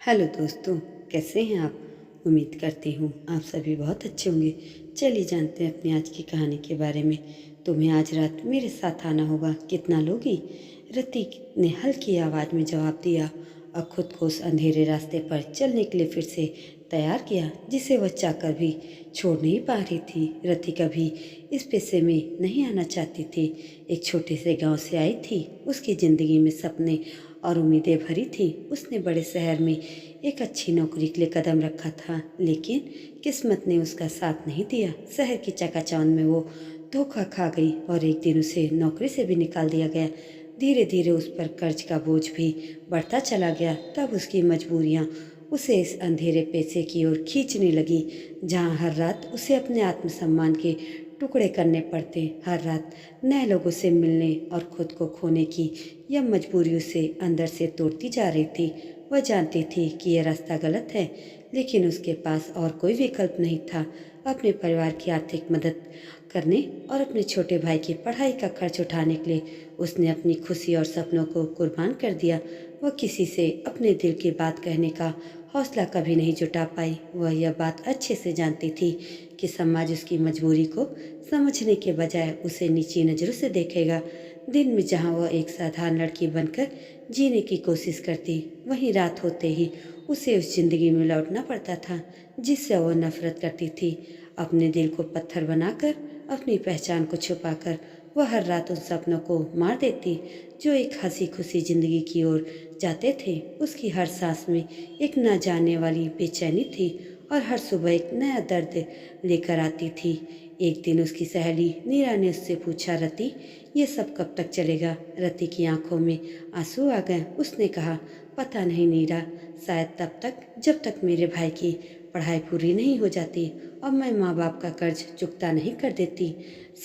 Hello दोस्तों, कैसे हैं आप। उम्मीद करती हूँ आप सभी बहुत अच्छे होंगे। चलिए जानते हैं अपनी आज की कहानी के बारे में। तुम्हें आज रात मेरे साथ आना होगा, कितना लोगी। रतीक ने हल्की आवाज़ में जवाब दिया और खुद को उस अंधेरे रास्ते पर चलने के लिए फिर से तैयार किया, जिसे वह चाहकर भी छोड़ नहीं पा रही थी। रतिका भी इस पेशे में नहीं आना चाहती थी। एक छोटे से गांव से आई थी। उसकी ज़िंदगी में सपने और उम्मीदें भरी थी। उसने बड़े शहर में एक अच्छी नौकरी के लिए कदम रखा था, लेकिन किस्मत ने उसका साथ नहीं दिया। शहर की चकाचौंध में वो धोखा खा गई और एक दिन उसे नौकरी से भी निकाल दिया गया। धीरे धीरे उस पर कर्ज का बोझ भी बढ़ता चला गया। तब उसकी मजबूरियां उसे इस अंधेरे पेशे की ओर खींचने लगी, जहां हर रात उसे अपने आत्मसम्मान के टुकड़े करने पड़ते। हर रात नए लोगों से मिलने और खुद को खोने की यह मजबूरी उसे अंदर से तोड़ती जा रही थी। वह जानती थी कि यह रास्ता गलत है, लेकिन उसके पास और कोई विकल्प नहीं था। अपने परिवार की आर्थिक मदद करने और अपने छोटे भाई की पढ़ाई का खर्च उठाने के लिए उसने अपनी खुशी और सपनों को कुर्बान कर दिया। वह किसी से अपने दिल की बात कहने का हौसला कभी नहीं जुटा पाई। वह यह बात अच्छे से जानती थी कि समाज उसकी मजबूरी को समझने के बजाय उसे नीची नज़रों से देखेगा। दिन में जहाँ वह एक साधारण लड़की बनकर जीने की कोशिश करती, वहीं रात होते ही उसे उस जिंदगी में लौटना पड़ता था जिससे वह नफरत करती थी। अपने दिल को पत्थर बनाकर, अपनी पहचान को छुपाकर वह हर रात उन सपनों को मार देती जो एक हंसी खुशी जिंदगी की ओर जाते थे। उसकी हर सांस में एक न जाने वाली बेचैनी थी और हर सुबह एक नया दर्द लेकर आती थी। एक दिन उसकी सहेली नीरा ने उससे पूछा, रति, ये सब कब तक चलेगा। रति की आंखों में आंसू आ गए। उसने कहा, पता नहीं नीरा, शायद तब तक जब तक मेरे भाई की पढ़ाई पूरी नहीं हो जाती और मैं माँ बाप का कर्ज चुकता नहीं कर देती।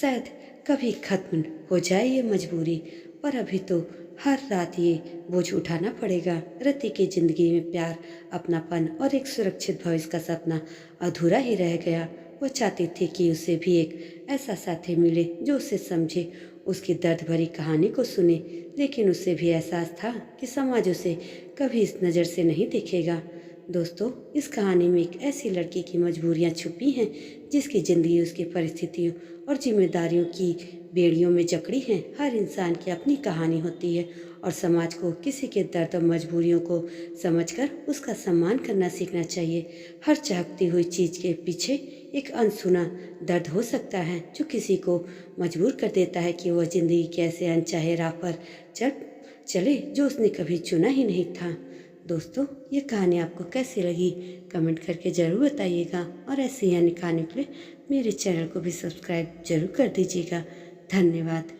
शायद कभी खत्म हो जाए ये मजबूरी, पर अभी तो हर रात ये बोझ उठाना पड़ेगा। रति की जिंदगी में प्यार, अपनापन और एक सुरक्षित भविष्य का सपना अधूरा ही रह गया। वो चाहती थी कि उसे भी एक ऐसा साथी मिले जो उसे समझे, उसकी दर्द भरी कहानी को सुने, लेकिन उसे भी एहसास था कि समाज उसे कभी इस नज़र से नहीं देखेगा। दोस्तों, इस कहानी में एक ऐसी लड़की की मजबूरियां छुपी हैं जिसकी ज़िंदगी उसकी परिस्थितियों और जिम्मेदारियों की बेड़ियों में जकड़ी है। हर इंसान की अपनी कहानी होती है और समाज को किसी के दर्द और मजबूरियों को समझकर उसका सम्मान करना सीखना चाहिए। हर चहकती हुई चीज़ के पीछे एक अनसुना दर्द हो सकता है जो किसी को मजबूर कर देता है कि वह ज़िंदगी के ऐसे अनचाहे राह पर चल चले जो उसने कभी चुना ही नहीं था। दोस्तों, ये कहानी आपको कैसी लगी कमेंट करके ज़रूर बताइएगा और ऐसी ही अन्य कहानी के लिए मेरे चैनल को भी सब्सक्राइब जरूर कर दीजिएगा। धन्यवाद।